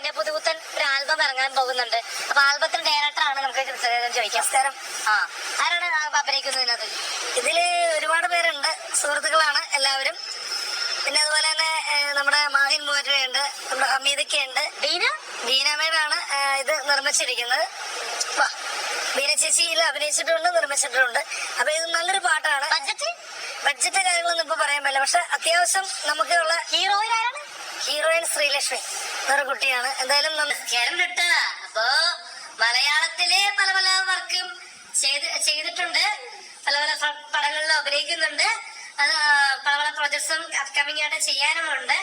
സുരേഷിന്റെ പുതുപുത്തൻ ഒരു ആൽബം ഇറങ്ങാൻ പോകുന്നുണ്ട്. അപ്പൊ ആൽബത്തിന്റെ ഡയറക്ടറാണ് നമുക്ക് ചോദിക്കാം. നമസ്കാരം. ആരാണ് അഭിനയിക്കുന്നത് ഇതിനകത്ത്? ഇതില് ഒരുപാട് പേരുണ്ട്, സുഹൃത്തുക്കളാണ് എല്ലാവരും. പിന്നെ അതുപോലെ തന്നെ നമ്മുടെ മാഹിൻ മോറ്റയുണ്ട്, നമ്മുടെ ഹമീദൊക്കെയുണ്ട്. ബീനാമേടാണ് ഇത് നിർമ്മിച്ചിരിക്കുന്നത്. ബീന ചേച്ചിയിൽ അഭിനയിച്ചിട്ടുണ്ട്, നിർമ്മിച്ചിട്ടുണ്ട്. അപ്പൊ ഇത് നല്ലൊരു പാട്ടാണ്. ബഡ്ജറ്റ് കാര്യങ്ങളൊന്നും ഇപ്പൊ പറയാൻ പറ്റില്ല, പക്ഷെ അത്യാവശ്യം നമുക്കുള്ള ഹീറോയിൻ ശ്രീലക്ഷ്മി എന്നൊരു കുട്ടിയാണ്. എന്തായാലും അപ്പൊ മലയാളത്തിലെ പല പല വർക്കും ചെയ്തിട്ടുണ്ട്, പല പല പടങ്ങളിലും അഭിനയിക്കുന്നുണ്ട്. പല പല പ്രൊജക്ട്സും അപ്കമിംഗ് ആയിട്ട് ചെയ്യാനുമുണ്ട്.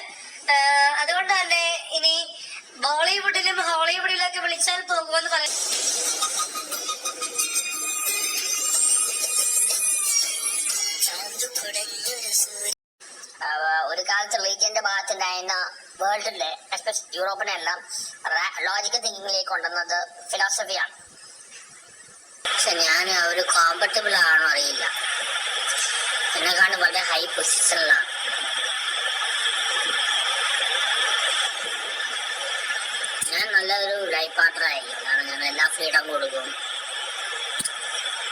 അതുകൊണ്ട് തന്നെ ഇനി ബോളിവുഡിലും ഹോളിവുഡിലൊക്കെ വിളിച്ചാൽ പോകുമെന്ന് പറയും. ഒരു കാലത്ത് റിലീജിയന്റെ ഭാഗത്തുണ്ടായിരുന്ന വേൾഡിലെ എസ്പെഷ്യലി യൂറോപ്പിനെല്ലാം ലോജിക്കൽ തിങ്കിങ്ങിലേക്ക് കൊണ്ടുവന്നത് ഫിലോസഫിയാണ്. പക്ഷെ ഞാൻ ഒരു കോമ്പറ്റബിൾ ആണോ അറിയില്ല, എന്നെക്കാണ്ട് വളരെ ഹൈ പൊസിഷനിലാണ്. ഞാൻ നല്ലൊരു ലൈഫ് പാർട്ണർ ആയിരിക്കും, കാരണം ഞാൻ എല്ലാ ഫ്രീഡം കൊടുക്കും.